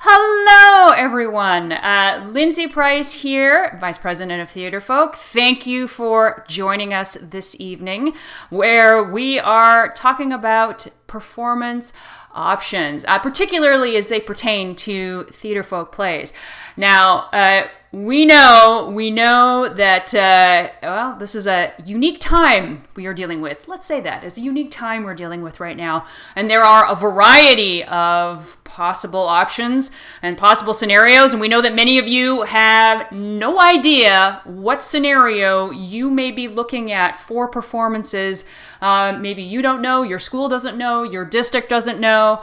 Hello, everyone. Lindsay Price here, Vice President of Theatrefolk. Thank you for joining us this evening, where we are talking about performance options, particularly as they pertain to Theatrefolk plays. Now, we know that, this is a unique time we are dealing with. Let's say that. It's a unique time we're dealing with right now. And there are a variety of possible options and possible scenarios. And we know that many of you have no idea what scenario you may be looking at for performances. Maybe you don't know, your school doesn't know, your district doesn't know.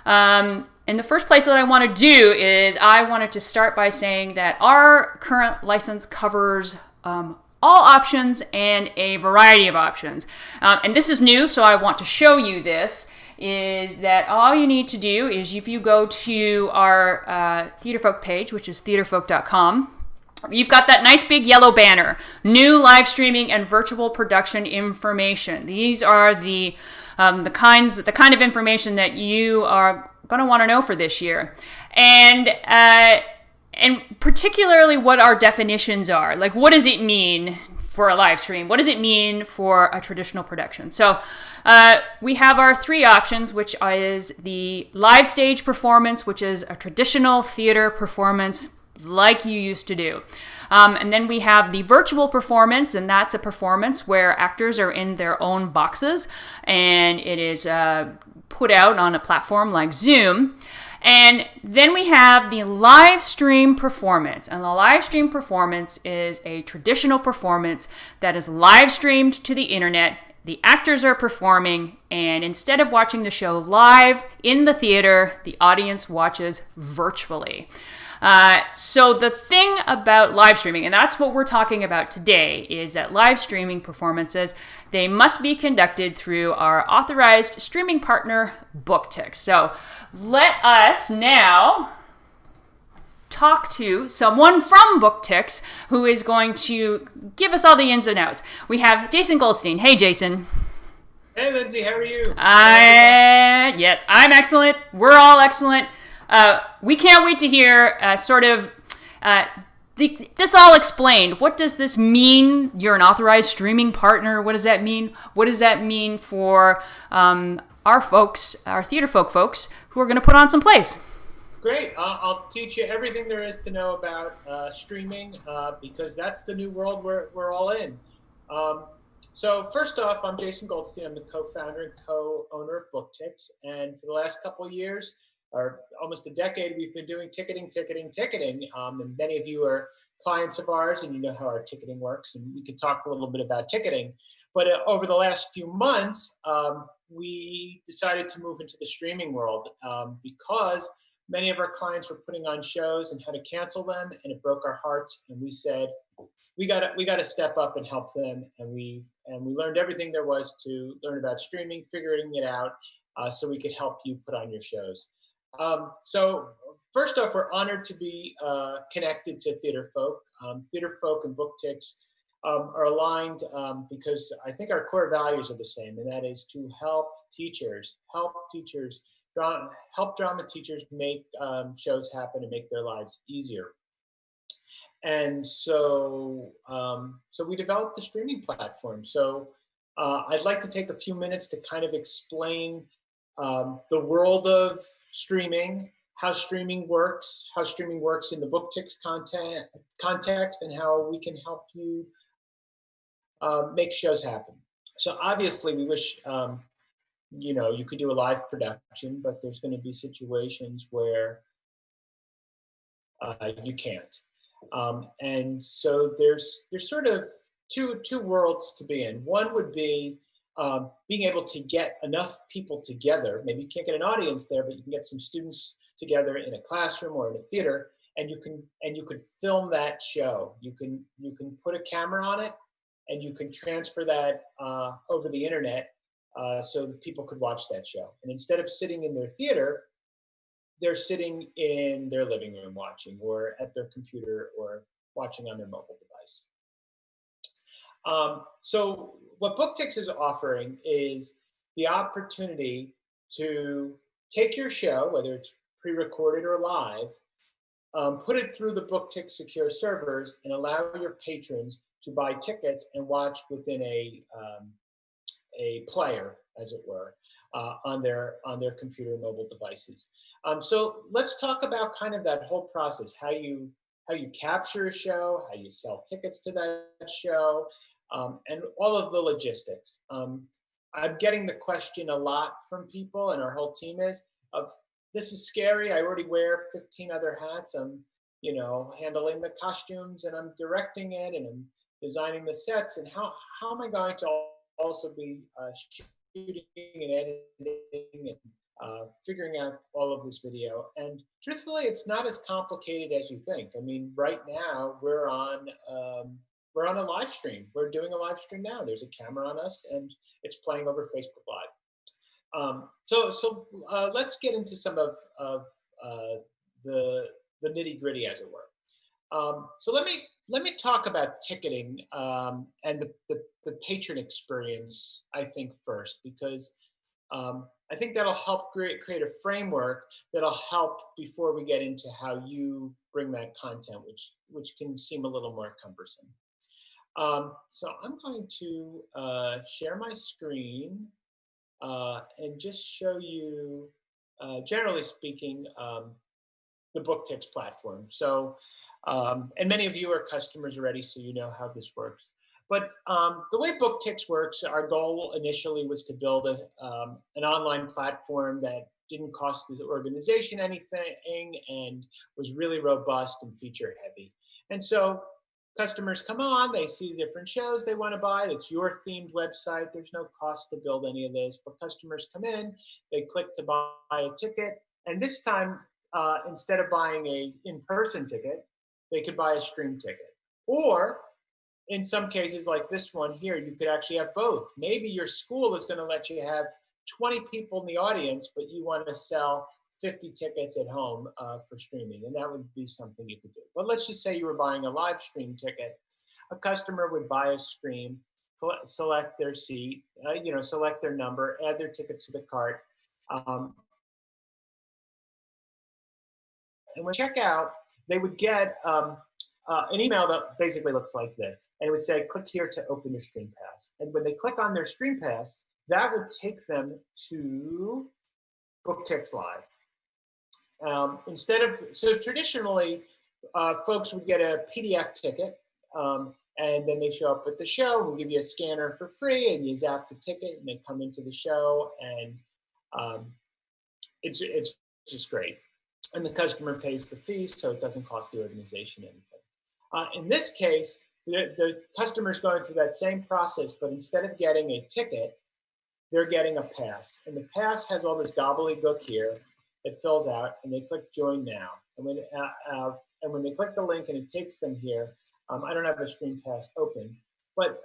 And the first place that I want to do is I wanted to start by saying that our current license covers all options and a variety of options. And this is new, so I want to show you this, is that all you need to do is if you go to our Theatrefolk page, which is theatrefolk.com, you've got that nice big yellow banner, new live streaming and virtual production information. These are the kind of information that you are going to want to know for this year, and particularly what our definitions are. Like, what does it mean for a live stream? What does it mean for a traditional production? So we have our three options, which is the live stage performance, which is a traditional theater performance like you used to do. And then we have the virtual performance, and that's a performance where actors are in their own boxes, and it is put out on a platform like Zoom. And then we have the live stream performance. And the live stream performance is a traditional performance that is live streamed to the internet. The actors are performing, and instead of watching the show live in the theater, the audience watches virtually. So the thing about live streaming, and that's what we're talking about today, is that live streaming performances, they must be conducted through our authorized streaming partner, BookTix. So let us now talk to someone from BookTix who is going to give us all the ins and outs. We have Jason Goldstein. Hey, Jason. Hey, Lindsay, how are you? Yes, I'm excellent. We're all excellent. We can't wait to hear this all explained. What does this mean? You're an authorized streaming partner. What does that mean? What does that mean for our folks, our Theatrefolk folks, who are going to put on some plays? Great. I'll teach you everything there is to know about streaming because that's the new world we're all in. So first off, I'm Jason Goldstein. I'm the co-founder and co-owner of BookTix. And for the last couple of years, or almost a decade, we've been doing ticketing. And many of you are clients of ours, and you know how our ticketing works. And we could talk a little bit about ticketing. But over the last few months, we decided to move into the streaming world because many of our clients were putting on shows and had to cancel them, and it broke our hearts. And we said, we got to step up and help them. And we learned everything there was to learn about streaming, figuring it out, so we could help you put on your shows. So first off, we're honored to be connected to Theatrefolk. Theatrefolk and BookTix are aligned because I think our core values are the same, and that is to help drama teachers make shows happen and make their lives easier. And so we developed the streaming platform. So I'd like to take a few minutes to kind of explain the world of streaming, how streaming works in the BookTix context, and how we can help you make shows happen. So obviously, we wish you could do a live production, but there's going to be situations where you can't. And so there's sort of two worlds to be in. One would be being able to get enough people together. Maybe you can't get an audience there, but you can get some students together in a classroom or in a theater, and you could film that show. You can put a camera on it, and you can transfer that over the internet so that people could watch that show. And instead of sitting in their theater, they're sitting in their living room watching, or at their computer, or watching on their mobile device. So what BookTix is offering is the opportunity to take your show, whether it's pre-recorded or live, put it through the BookTix secure servers, and allow your patrons to buy tickets and watch within a player, as it were, on their computer and mobile devices. So let's talk about kind of that whole process: how you capture a show, how you sell tickets to that show, and all of the logistics. I'm getting the question a lot from people, and our whole team is, of this is scary. I already wear 15 other hats. I'm, handling the costumes, and I'm directing it, and I'm designing the sets, and how am I going to also be shooting and editing and figuring out all of this video? And truthfully, it's not as complicated as you think. I mean, right now we're on a live stream. We're doing a live stream now. There's a camera on us, and it's playing over Facebook Live. So let's get into some of the nitty gritty, as it were. So let me talk about ticketing and the patron experience, I think, first, because I think that'll help create a framework that'll help before we get into how you bring that content, which can seem a little more cumbersome. So I'm going to share my screen and just show you, generally speaking, the BookTix platform. So, and many of you are customers already, so you know how this works. But the way BookTix works, our goal initially was to build an online platform that didn't cost the organization anything and was really robust and feature heavy. And so customers come on, they see different shows they want to buy. It's your themed website. There's no cost to build any of this, but customers come in, they click to buy a ticket, and this time, instead of buying a in-person ticket, they could buy a stream ticket. Or in some cases like this one here, you could actually have both. Maybe your school is going to let you have 20 people in the audience, but you want to sell 50 tickets at home for streaming, and that would be something you could do. But let's just say you were buying a live stream ticket. A customer would buy a stream, select their seat, select their number, add their ticket to the cart. And when check out, they would get an email that basically looks like this. And it would say, click here to open your Stream Pass. And when they click on their Stream Pass, that would take them to BookTix Live. So traditionally, folks would get a PDF ticket, and then they show up at the show. We'll give you a scanner for free, and you zap the ticket, and they come into the show, and it's just great. And the customer pays the fees, so it doesn't cost the organization anything. In this case, the customer's going through that same process, but instead of getting a ticket, they're getting a pass. And the pass has all this gobbledygook here. It fills out, and they click Join Now. And when they click the link and it takes them here, I don't have a Stream Pass open, but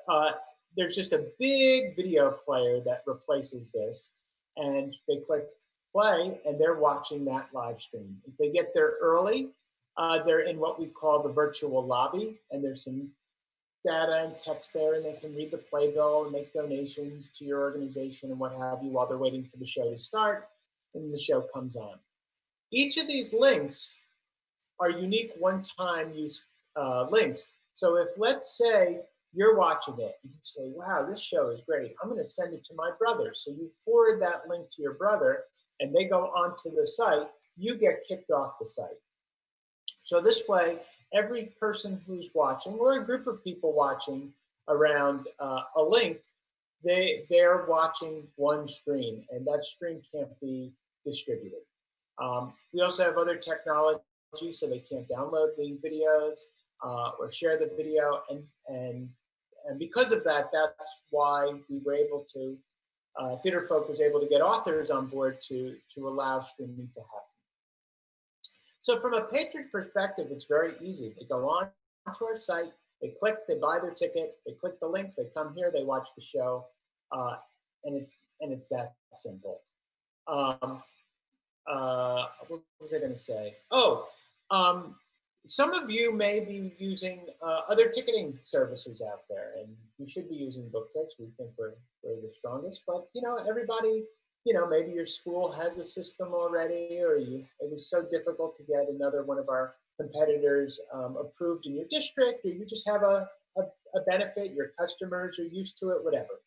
there's just a big video player that replaces this, and they click play, and they're watching that live stream. If they get there early, they're in what we call the virtual lobby, and there's some data and text there, and they can read the playbill and make donations to your organization and what have you while they're waiting for the show to start, and the show comes on. Each of these links are unique one-time use links. So if, let's say, you're watching it, and you say, wow, this show is great, I'm going to send it to my brother. So you forward that link to your brother, and they go onto the site, you get kicked off the site. So this way, every person who's watching, or a group of people watching around a link, they're watching one stream, and that stream can't be distributed. We also have other technology, so they can't download the videos or share the video, and because of that, that's why we were able to, Theatrefolk was able to get authors on board to allow streaming to happen. So from a patron perspective, it's very easy. They go on to our site, they click, they buy their ticket, they click the link, they come here, they watch the show, and it's that simple. What was I going to say? Some of you may be using other ticketing services out there, and you should be using BookTix. We think we're the strongest, but everybody maybe your school has a system already, or it was so difficult to get another one of our competitors approved in your district, or you just have a benefit, your customers are used to it, whatever.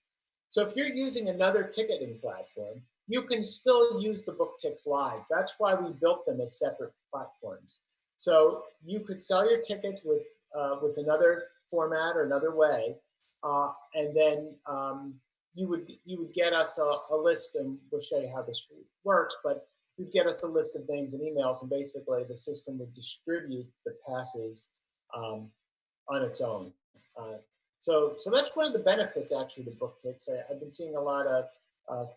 So if you're using another ticketing platform, you can still use the BookTix Live. That's why we built them as separate platforms. So you could sell your tickets with another format or another way, and then you would get us a list, and we'll show you how this works. But you'd get us a list of names and emails, and basically the system would distribute the passes on its own. So that's one of the benefits, actually, to BookTix. I've been seeing a lot of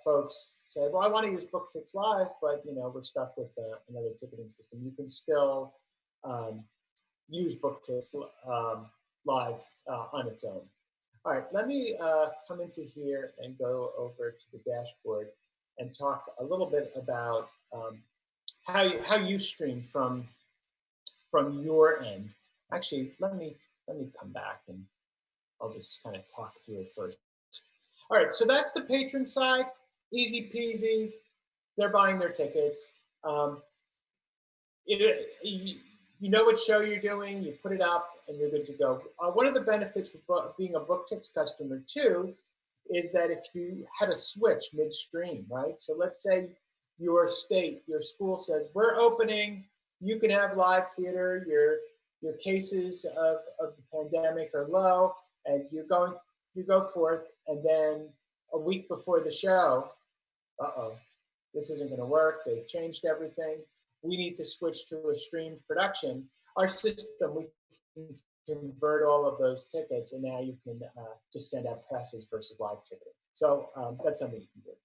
folks say, well, I want to use BookTix Live, but we're stuck with another ticketing system. You can still use BookTix Live on its own. All right, let me come into here and go over to the dashboard and talk a little bit about how you stream from your end. Actually, let me come back, and I'll just kind of talk through it first. All right, so that's the patron side. Easy peasy. They're buying their tickets. You know what show you're doing, you put it up, and you're good to go. One of the benefits of being a BookTix customer, too, is that if you had a switch midstream, right? So let's say your school says, we're opening, you can have live theater, your cases of the pandemic are low, and you go forth, and then a week before the show, this isn't going to work. They've changed everything. We need to switch to a streamed production. Our system, we can convert all of those tickets, and now you can just send out passes versus live ticketing. So that's something you can do.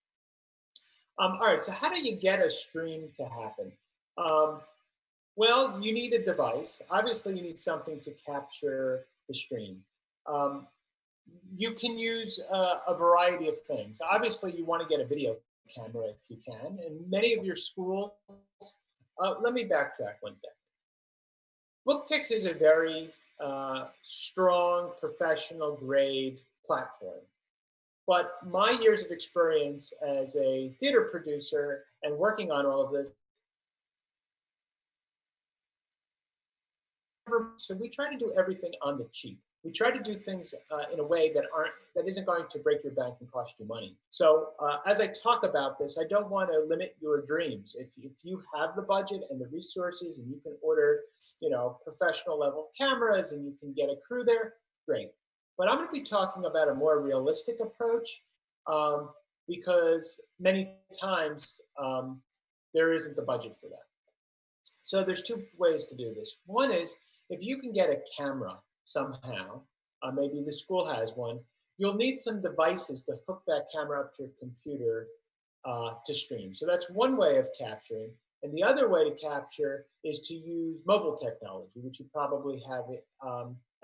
All right, so how do you get a stream to happen? Well, you need a device. Obviously, you need something to capture the stream. You can use a variety of things. Obviously, you want to get a video camera if you can. And many of your schools, let me backtrack one second. BookTix is a very strong, professional grade platform. But my years of experience as a theater producer and working on all of this, so we try to do everything on the cheap. We try to do things in a way that isn't going to break your bank and cost you money. So as I talk about this, I don't want to limit your dreams. If you have the budget and the resources, and you can order, professional level cameras, and you can get a crew there, great. But I'm going to be talking about a more realistic approach because many times there isn't the budget for that. So there's two ways to do this. One is if you can get a camera somehow, maybe the school has one, you'll need some devices to hook that camera up to your computer to stream. So that's one way of capturing. And the other way to capture is to use mobile technology, which you probably have it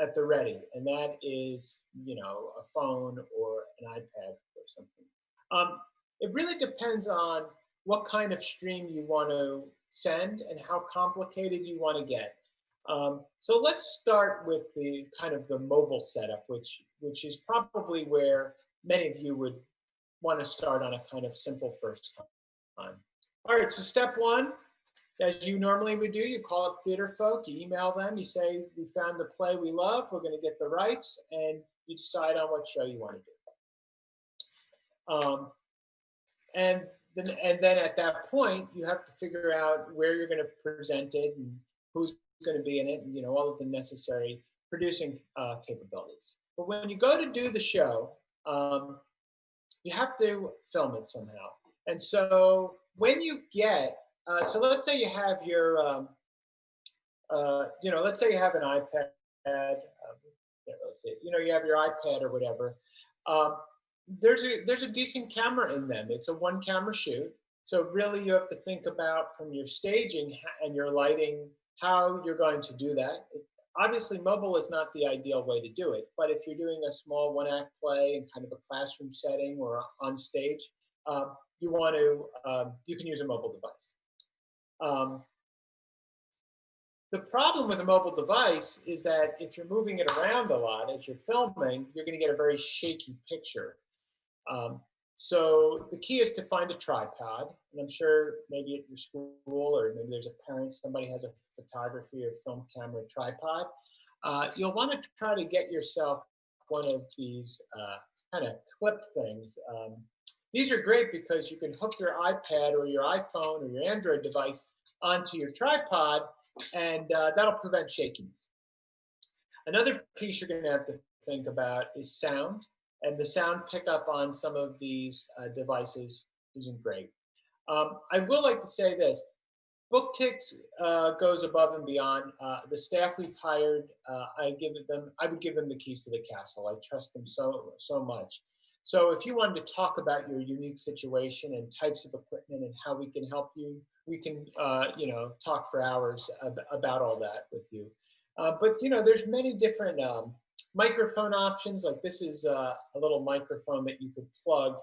at the ready. And that is, a phone or an iPad or something. It really depends on what kind of stream you want to send and how complicated you want to get. So let's start with the kind of the mobile setup, which is probably where many of you would want to start on a kind of simple first time. All right, so step one, as you normally would do, you call up Theatrefolk, you email them, you say, we found the play we love, we're going to get the rights, and you decide on what show you want to do. And then at that point, you have to figure out where you're going to present it and who's going to be in it, and all of the necessary producing capabilities. But when you go to do the show, you have to film it somehow. And so when you get, so let's say you have your, let's say you have an iPad, you have your iPad or whatever. There's a decent camera in them. It's a one camera shoot. So really you have to think about from your staging and your lighting, how you're going to do that. Obviously mobile is not the ideal way to do it, but if you're doing a small one act play in kind of a classroom setting or on stage, you can use a mobile device. The problem with a mobile device is that if you're moving it around a lot as you're filming, you're going to get a very shaky picture. So the key is to find a tripod, and I'm sure maybe at your school or maybe there's a parent, somebody has a photography or film camera tripod. You'll want to try to get yourself one of these kind of clip things. These are great because you can hook your iPad or your iPhone or your Android device onto your tripod, and that'll prevent shakiness. Another piece you're going to have to think about is sound, and the sound pickup on some of these devices isn't great. I will like to say this. BookTicks goes above and beyond. The staff we've hired, I would give them the keys to the castle. I trust them so much. So if you wanted to talk about your unique situation and types of equipment and how we can help you, we can talk for hours about all that with you. But there's many different microphone options. Like this is a little microphone that you could plug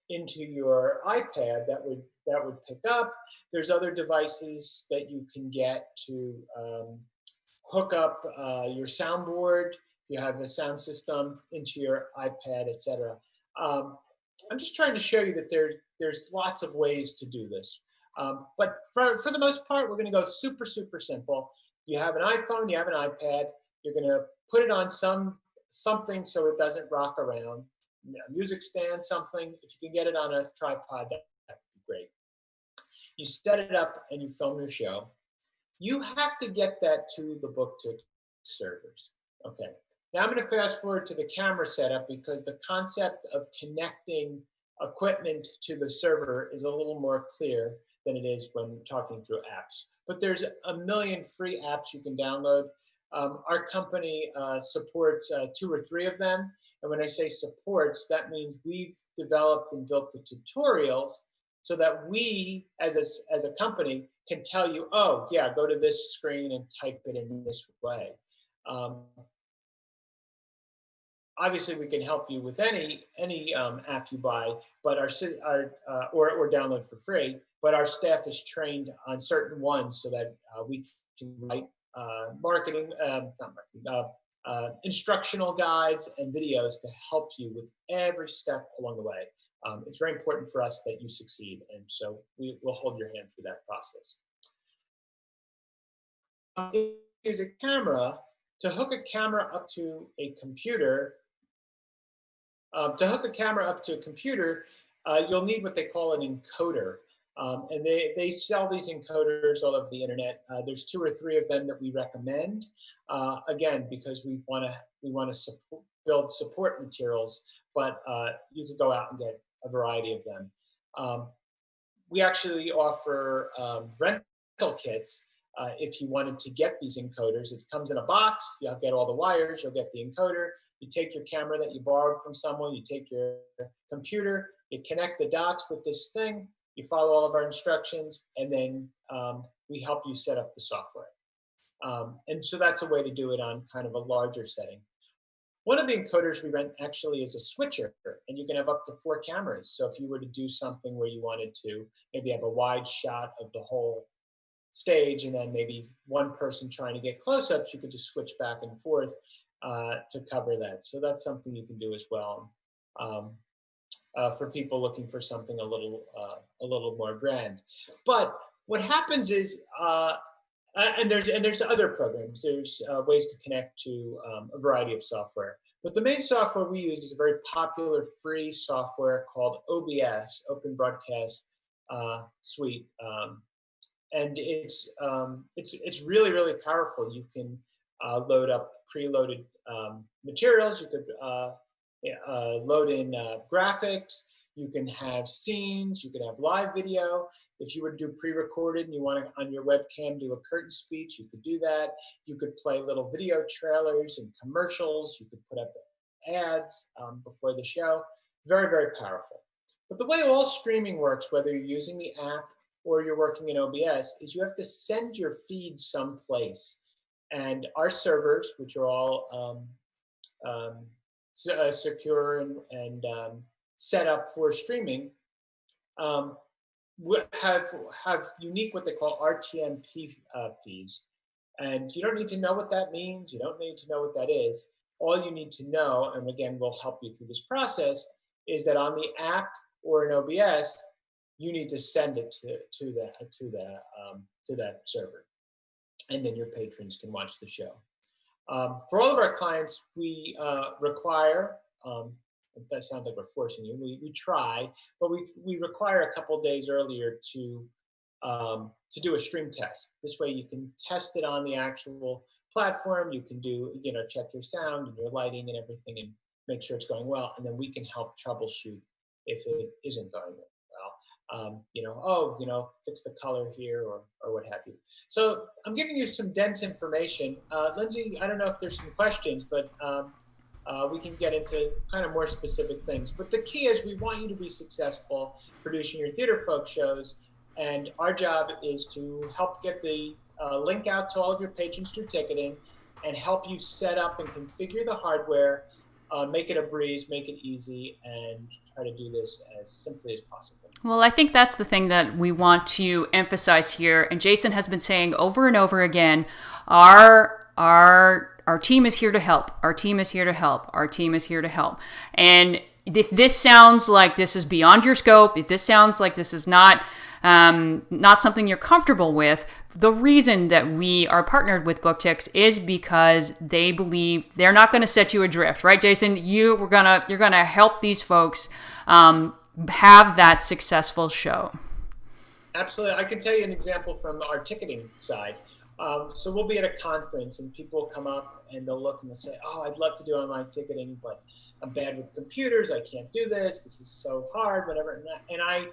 into your iPad that would pick up. There's other devices that you can get to hook up your soundboard. If you have a sound system into your iPad, etc. I'm just trying to show you that there's lots of ways to do this. But for the most part, we're going to go super simple. You have an iPhone, you have an iPad. You're going to put it on something so it doesn't rock around. A music stand, something. If you can get it on a tripod, that'd be great. You set it up and you film your show. You have to get that to the BookTix servers. Okay. Now I'm going to fast forward to the camera setup because the concept of connecting equipment to the server is a little more clear than it is when talking through apps. But there's a million free apps you can download. Our company supports 2 or 3 of them. And when I say supports, that means we've developed and built the tutorials so that we, as a company, can tell you, oh, yeah, go to this screen and type it in this way. Obviously, we can help you with any app you buy, but or download for free. But our staff is trained on certain ones so that we can write instructional guides and videos to help you with every step along the way. It's very important for us that you succeed, and so we will hold your hand through that process. Use a camera. To hook a camera up to a computer, you'll need what they call an encoder. And they sell these encoders all over the internet. There's 2 or 3 of them that we recommend. Again, because we want to build support materials, but you could go out and get a variety of them. We actually offer rental kits if you wanted to get these encoders. It comes in a box. You'll get all the wires. You'll get the encoder. You take your camera that you borrowed from someone. You take your computer. You connect the dots with this thing. You follow all of our instructions, and then we help you set up the software. And so that's a way to do it on kind of a larger setting. One of the encoders we rent actually is a switcher, and you can have up to 4 cameras. So if you were to do something where you wanted to maybe have a wide shot of the whole stage and then maybe one person trying to get close-ups, you could just switch back and forth to cover that. So that's something you can do as well. For people looking for something a little more grand. But what happens is, and there's other programs. There's ways to connect to a variety of software. But the main software we use is a very popular free software called OBS, Open Broadcast Suite, and it's really powerful. You can load up preloaded materials. You could load in graphics. You can have scenes. You can have live video. If you were to do pre-recorded and you want to, on your webcam, do a curtain speech, you could do that. You could play little video trailers and commercials. You could put up the ads before the show. Very powerful. But the way all streaming works, whether you're using the app or you're working in OBS, is you have to send your feed someplace. And our servers, which are all secure and set up for streaming, have unique what they call RTMP feeds. And you don't need to know what that means. You don't need to know what that is. All you need to know, and again, we'll help you through this process, is that on the app, or in OBS, you need to send it to that server, and then your patrons can watch the show. For all of our clients, we require. That sounds like we're forcing you. We try, but we require a couple days earlier to do a stream test. This way, you can test it on the actual platform. You can check your sound and your lighting and everything, and make sure it's going well. And then we can help troubleshoot if it isn't going well. Fix the color here or what have you. So I'm giving you some dense information. Lindsay, I don't know if there's some questions, but we can get into kind of more specific things. But the key is we want you to be successful producing your Theatrefolk shows. And our job is to help get the link out to all of your patrons through ticketing and help you set up and configure the hardware, make it a breeze, make it easy, and try to do this as simply as possible. Well, I think that's the thing that we want to emphasize here. And Jason has been saying over and over again, our team is here to help. Our team is here to help. Our team is here to help. And if this sounds like this is beyond your scope, if this sounds like this is not something you're comfortable with, the reason that we are partnered with BookTix is because they believe they're not going to set you adrift, right, Jason? You're gonna help these folks have that successful show. Absolutely. I can tell you an example from our ticketing side. So we'll be at a conference and people will come up and they'll look and they'll say, "Oh, I'd love to do online ticketing, but I'm bad with computers. I can't do this. This is so hard, whatever." And I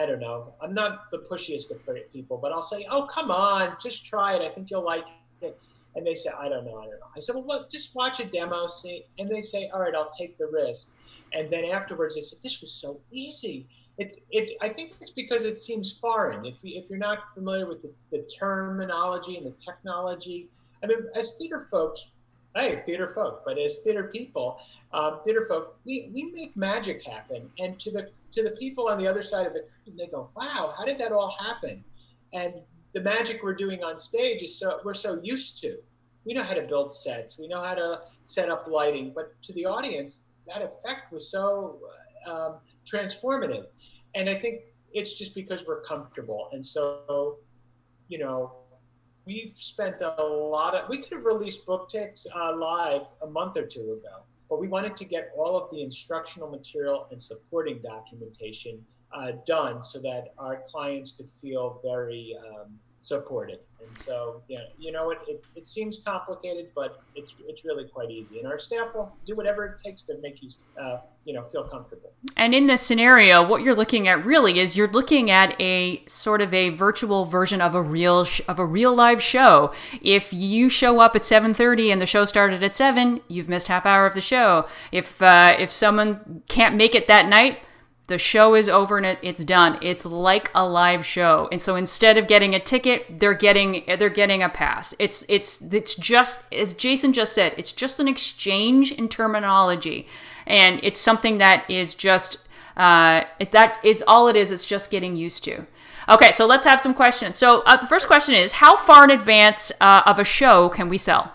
don't know. I'm not the pushiest of people, but I'll say, "Oh, come on, just try it. I think you'll like it." And they say, "I don't know. I said, "Well, just watch a demo, see." And they say, "All right, I'll take the risk." And then afterwards, they said, "This was so easy." I think it's because it seems foreign. If you're not familiar with the terminology and the technology, I mean, as theater folks, Theatrefolk, but as theater people, Theatrefolk, we make magic happen. And to the people on the other side of the curtain, they go, "Wow, how did that all happen?" And the magic we're doing on stage we're so used to. We know how to build sets, we know how to set up lighting, but to the audience, that effect was so transformative. And I think it's just because we're comfortable. And so, we've spent we could have released BookTix live a month or two ago, but we wanted to get all of the instructional material and supporting documentation done so that our clients could feel very supported. And so, it seems complicated, but it's really quite easy. And our staff will do whatever it takes to make you, feel comfortable. And in this scenario, what you're looking at really is you're looking at a sort of a virtual version of a real live show. If you show up at 7:30 and the show started at 7, you've missed half hour of the show. If someone can't make it that night, the show is over and it's done. It's like a live show. And so instead of getting a ticket, they're getting a pass. It's just, as Jason just said, it's just an exchange in terminology. And it's something that is just, that is all it is. It's just getting used to. Okay, so let's have some questions. So the first question is, how far in advance of a show can we sell?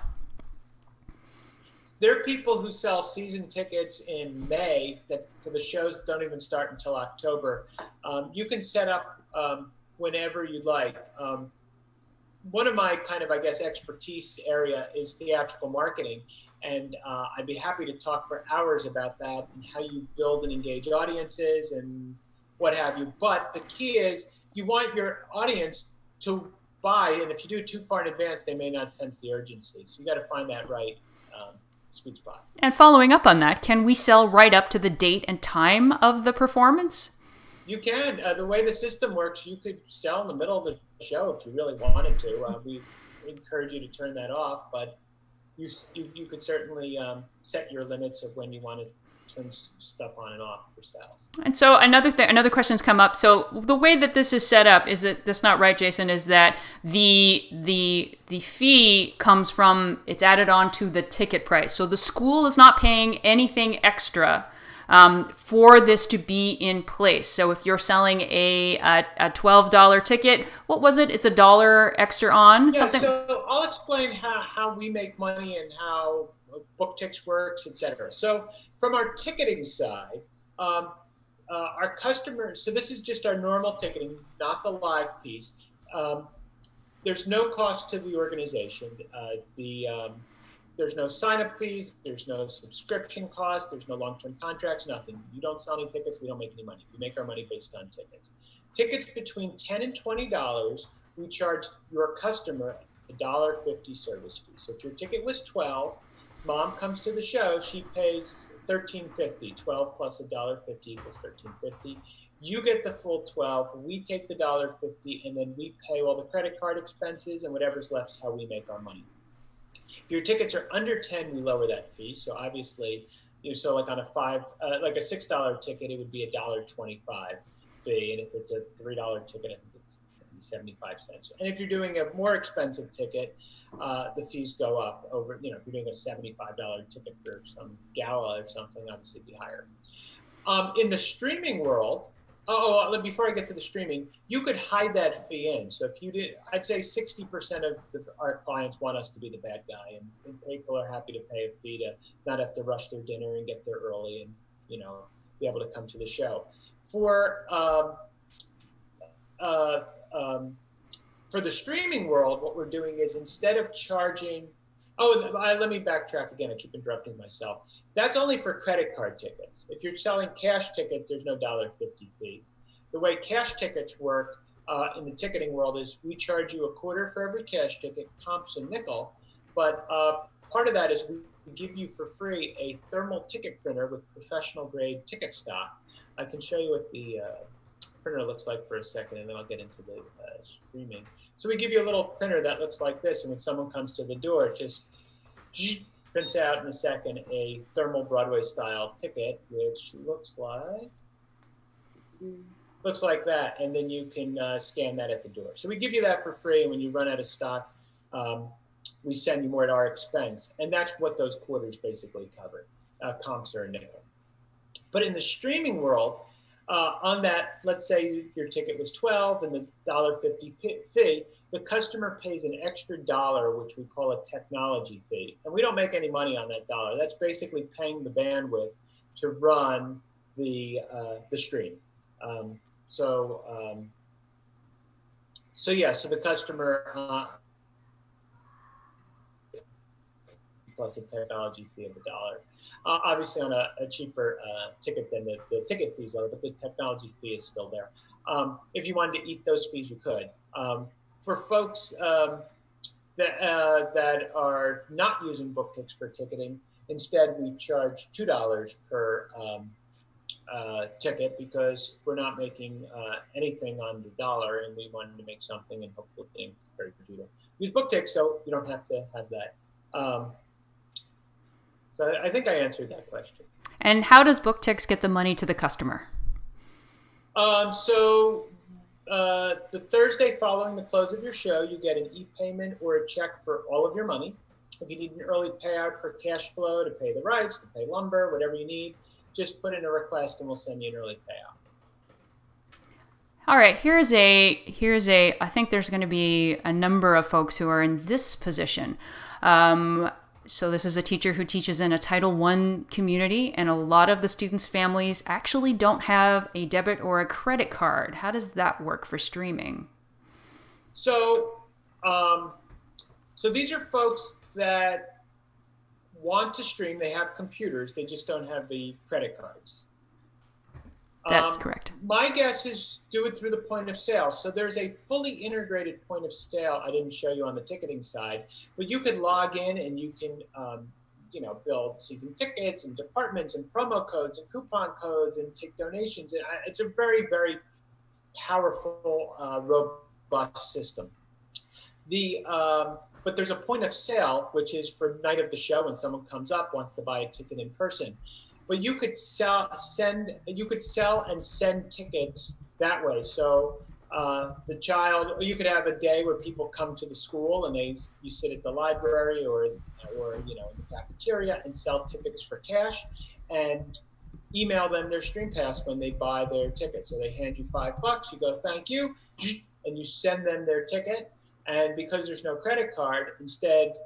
There are people who sell season tickets in May for the shows that don't even start until October. You can set up whenever you'd like. One of my kind of, expertise area is theatrical marketing. And I'd be happy to talk for hours about that and how you build and engage audiences and what have you. But the key is you want your audience to buy. And if you do it too far in advance, they may not sense the urgency. So you got to find that right sweet spot. And following up on that, can we sell right up to the date and time of the performance? You can. The way the system works, you could sell in the middle of the show if you really wanted to. We encourage you to turn that off, but you could certainly set your limits of when you want to turn stuff on and off for styles. And so another question's come up. So the way that this is set up, is that that's not right, Jason, is that the fee comes from, it's added on to the ticket price. So the school is not paying anything extra for this to be in place. So if you're selling a $12 ticket, what was it? It's $1 extra on? Yeah, something? So I'll explain how we make money and how BookTicks works, etc. So from our ticketing side, our customers, so this is just our normal ticketing, not the live piece. There's no cost to the organization. There's no sign-up fees. There's no subscription cost. There's no long-term contracts, nothing. You don't sell any tickets. We don't make any money. We make our money based on tickets. Tickets between $10 and $20, we charge your customer a $1.50 service fee. So if your ticket was $12, mom comes to the show, she pays $13.50. 12 plus $1.50 equals $13.50. You get the full 12. We take the $1.50, and then we pay all the credit card expenses, and whatever's left is how we make our money. If your tickets are under 10, we lower that fee. So obviously, so like on like a $6 ticket, it would be a $1.25 fee, and if it's a $3 ticket, I think it's 75 cents. And if you're doing a more expensive ticket, the fees go up over. If you're doing a $75 ticket for some gala or something, obviously it'd be higher. In the streaming world. Before I get to the streaming, you could hide that fee in. So if you did, I'd say 60% of our clients want us to be the bad guy, and people are happy to pay a fee to not have to rush their dinner and get there early and, be able to come to the show. For the streaming world, what we're doing is instead of charging, let me backtrack again. I keep interrupting myself. That's only for credit card tickets. If you're selling cash tickets, there's no $1.50 fee. The way cash tickets work in the ticketing world is we charge you a quarter for every cash ticket, comps a nickel. But part of that is we give you for free a thermal ticket printer with professional grade ticket stock. I can show you what the printer looks like for a second, and then I'll get into the streaming. So we give you a little printer that looks like this, and when someone comes to the door, it just prints out in a second a thermal Broadway style ticket, which looks like that, and then you can scan that at the door. So we give you that for free, and when you run out of stock, we send you more at our expense, and that's what those quarters basically cover. Comps are a nickel. But in the streaming world, on that, let's say your ticket was $12 and the $1.50 fee, the customer pays an extra $1, which we call a technology fee. And we don't make any money on that $1. That's basically paying the bandwidth to run the stream. So the customer plus a technology fee of $1. Obviously on a cheaper ticket than the ticket fees lower, but the technology fee is still there. If you wanted to eat those fees, you could. For folks that are not using BookTix for ticketing, instead we charge $2 per ticket because we're not making anything on the $1, and we wanted to make something and hopefully encourage you to use BookTix so you don't have to have that. So I think I answered that question. And how does BookTix get the money to the customer? The Thursday following the close of your show, you get an e-payment or a check for all of your money. If you need an early payout for cash flow to pay the rights, to pay lumber, whatever you need, just put in a request and we'll send you an early payout. All right, here's a, I think there's going to be a number of folks who are in this position. So this is a teacher who teaches in a Title I community, and a lot of the students' families actually don't have a debit or a credit card. How does that work for streaming? So these are folks that want to stream. They have computers. They just don't have the credit cards. That's correct. My guess is do it through the point of sale. So there's a fully integrated point of sale. I didn't show you on the ticketing side, but you can log in and you can, build season tickets and departments and promo codes and coupon codes and take donations. And it's a very, very powerful, robust system. But there's a point of sale, which is for night of the show when someone comes up, wants to buy a ticket in person. But you could sell and send tickets that way. So you could have a day where people come to the school and you sit at the library or in the cafeteria and sell tickets for cash, and email them their stream pass when they buy their ticket. So they hand you $5, you go thank you, and you send them their ticket. And because there's no credit card, instead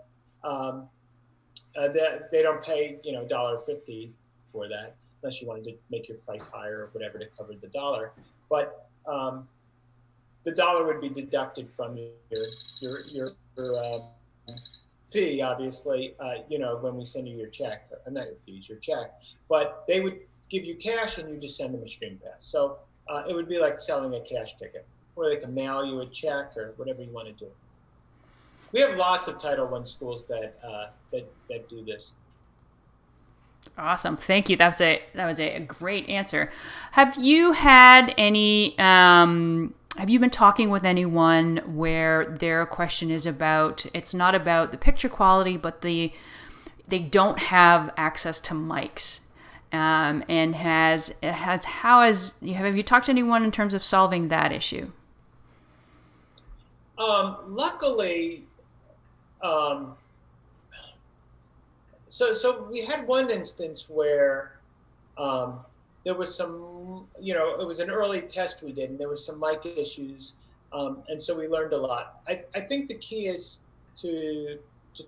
they don't pay $1.50 for that. unless you wanted to make your price higher or whatever to cover the dollar. But the dollar would be deducted from your fee, obviously, when we send you your check, not your fees, your check. But they would give you cash and you just send them a stream pass. So it would be like selling a cash ticket, or they can mail you a check or whatever you want to do. We have lots of Title I schools that do this. Awesome, thank you. That was a great answer. Have you had any? Have you been talking with anyone where their question is about? It's not about the picture quality, but they don't have access to mics. And have you talked to anyone in terms of solving that issue? Luckily, so we had one instance where there was some, it was an early test we did, and there were some mic issues, and so we learned a lot. I think the key is to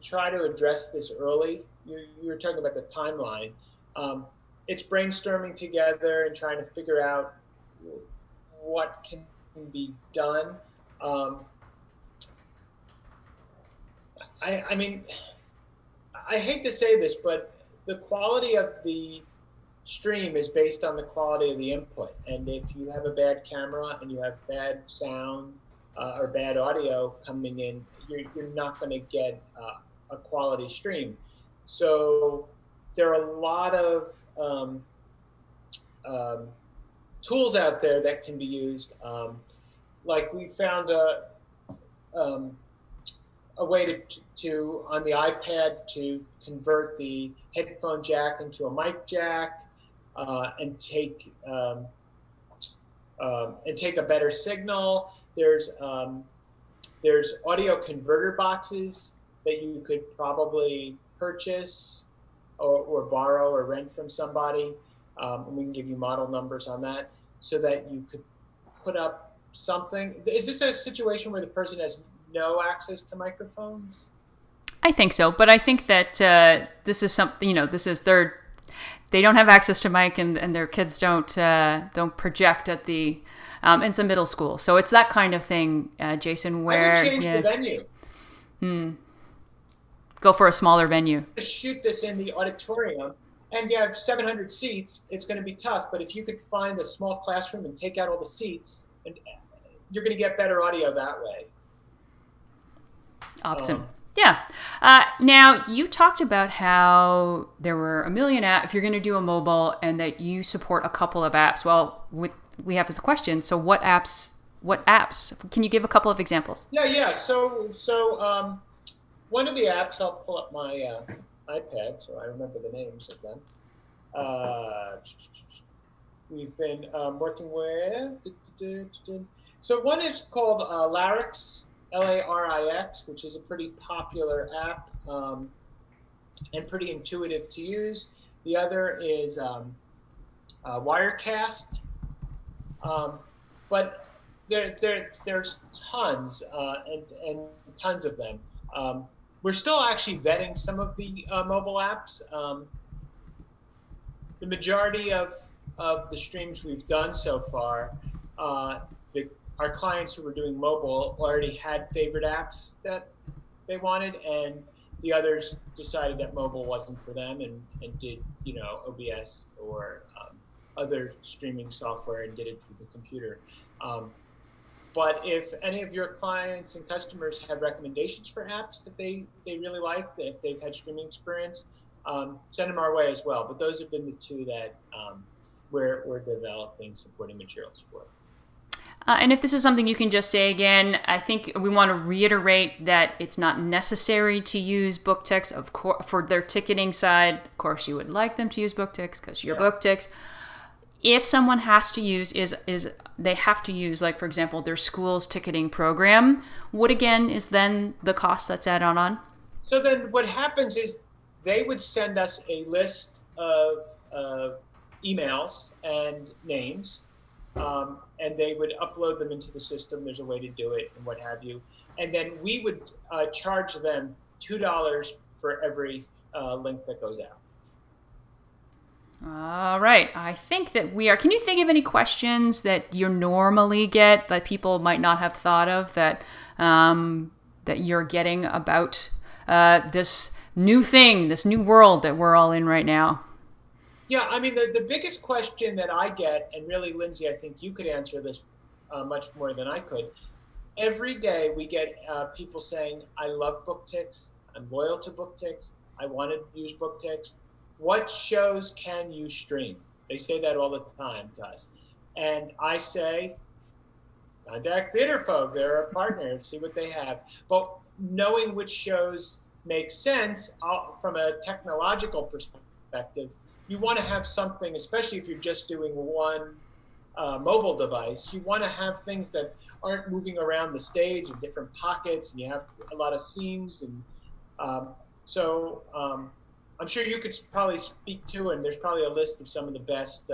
try to address this early. You were talking about the timeline. It's brainstorming together and trying to figure out what can be done. I mean, I hate to say this, but the quality of the stream is based on the quality of the input. And if you have a bad camera and you have bad sound or bad audio coming in, you're not going to get a quality stream. So there are a lot of tools out there that can be used. Like we found a way to on the iPad to convert the headphone jack into a mic jack and take a better signal. There's audio converter boxes that you could probably purchase or borrow or rent from somebody. And we can give you model numbers on that so that you could put up something. Is this a situation where the person has no access to microphones? I think so, but I think that this is something, they don't have access to mic, and their kids don't project at the it's a middle school, so it's that kind of thing, Jason. Where I would change the venue. Go for a smaller venue. Shoot this in the auditorium, and you have 700 seats. It's going to be tough, but if you could find a small classroom and take out all the seats, and you're going to get better audio that way. Awesome. Yeah. Now, you talked about how there were a million apps if you're going to do a mobile, and that you support a couple of apps. Well, we have this question. So what apps? Can you give a couple of examples? Yeah. So one of the apps, I'll pull up my iPad so I remember the names of them. We've been working with. So one is called Larix. Larix, which is a pretty popular app and pretty intuitive to use. The other is Wirecast, but there's tons and tons of them. We're still actually vetting some of the mobile apps. The majority of the streams we've done so far, our clients who were doing mobile already had favorite apps that they wanted, and the others decided that mobile wasn't for them and did, OBS or other streaming software and did it through the computer. But if any of your clients and customers have recommendations for apps that they really like, if they've had streaming experience, send them our way as well. But those have been the two that we're developing supporting materials for. And if this is something you can just say again, I think we want to reiterate that it's not necessary to use BookTix. Of course, for their ticketing side, of course, you would like them to use BookTix because you're BookTix. If someone has to use, they have to use, like, for example, their school's ticketing program, what again is then the cost that's added on? So then what happens is they would send us a list of emails and names. And they would upload them into the system. There's a way to do it and what have you. And then we would charge them $2 for every link that goes out. All right. I think that we are. Can you think of any questions that you normally get that people might not have thought of that that you're getting about this new thing, this new world that we're all in right now? Yeah, I mean, the biggest question that I get, and really, Lindsay, I think you could answer this much more than I could. Every day we get people saying, I love BookTix, I'm loyal to BookTix, I want to use BookTix. What shows can you stream? They say that all the time to us. And I say, contact Theatrefolk, they're a partner, see what they have. But knowing which shows make sense from a technological perspective, you want to have something, especially if you're just doing one mobile device, you want to have things that aren't moving around the stage in different pockets, and you have a lot of scenes. And so I'm sure you could probably speak to, and there's probably a list of some of the best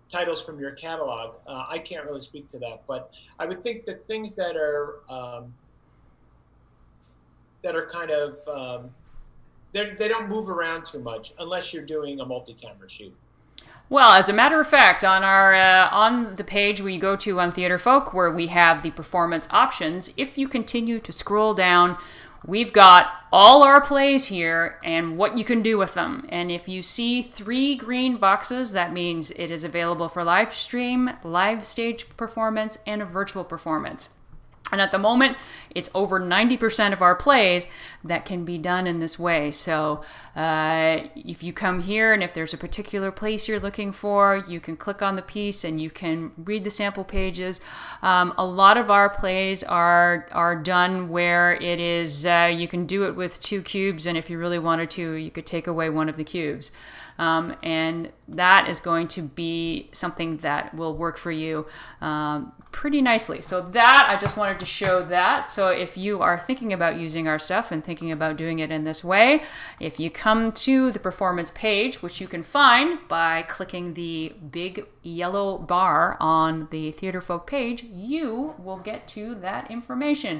titles from your catalog. I can't really speak to that, but I would think that things that are kind of they don't move around too much unless you're doing a multi-camera shoot. Well, as a matter of fact, on our on the page we go to on Theatrefolk, where we have the performance options, if you continue to scroll down, we've got all our plays here and what you can do with them. And if you see 3 green boxes, that means it is available for live stream, live stage performance, and a virtual performance. And at the moment, it's over 90% of our plays that can be done in this way. So if you come here and if there's a particular place you're looking for, you can click on the piece and you can read the sample pages. A lot of our plays are done where it is, you can do it with 2 cubes, and if you really wanted to, you could take away one of the cubes. And that is going to be something that will work for you pretty nicely. So that, I just wanted to show that. So if you are thinking about using our stuff and thinking about doing it in this way, if you come to the performance page, which you can find by clicking the big yellow bar on the Theatrefolk page, you will get to that information.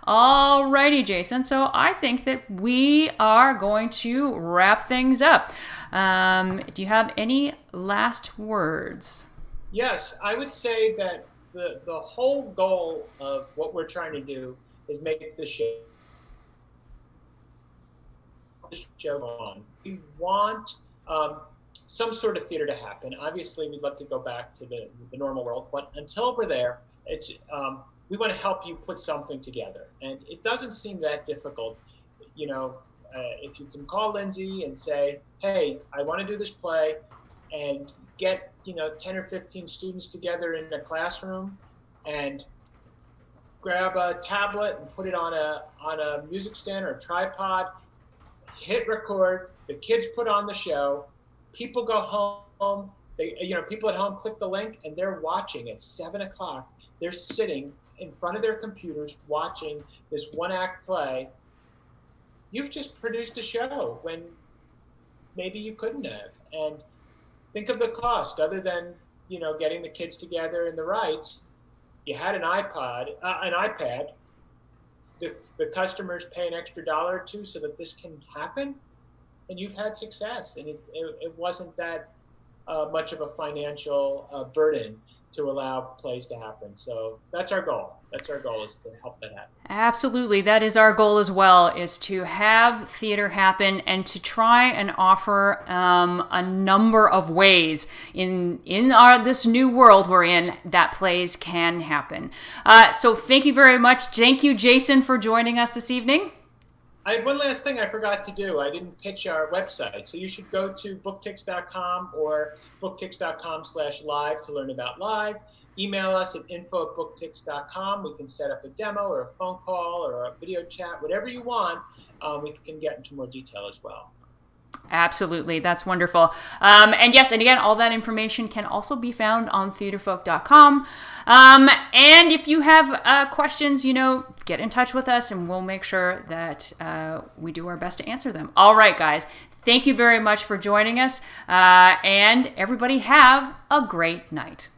Alrighty, Jason. So I think that we are going to wrap things up. Do you have any last words? Yes, I would say that the whole goal of what we're trying to do is make the show on. We want some sort of theater to happen. Obviously, we'd love to go back to the normal world, but until we're there, it's we want to help you put something together, and it doesn't seem that difficult. You know, if you can call Lindsay and say, "Hey, I want to do this play," and get 10 or 15 students together in a classroom, and grab a tablet and put it on a music stand or a tripod, hit record, the kids put on the show, people go home, people at home click the link and they're watching at 7 o'clock. They're sitting in front of their computers watching this 1-act play. You've just produced a show when maybe you couldn't have. And think of the cost, other than getting the kids together and the rights. You had an iPad. The customers pay an extra $1 or $2 so that this can happen, and you've had success. And it wasn't that much of a financial burden to allow plays to happen. So that's our goal. That's our goal, is to help that happen. Absolutely. That is our goal as well, is to have theater happen and to try and offer a number of ways in this new world we're in that plays can happen. So thank you very much. Thank you, Jason, for joining us this evening. I had one last thing I forgot to do. I didn't pitch our website. So you should go to BookTix.com or BookTix.com/live to learn about live. Email us at info@BookTix.com. We can set up a demo or a phone call or a video chat, whatever you want. We can get into more detail as well. Absolutely. That's wonderful. And yes, and again, all that information can also be found on Theatrefolk.com. And if you have questions, get in touch with us and we'll make sure that we do our best to answer them. All right, guys. Thank you very much for joining us. And everybody have a great night.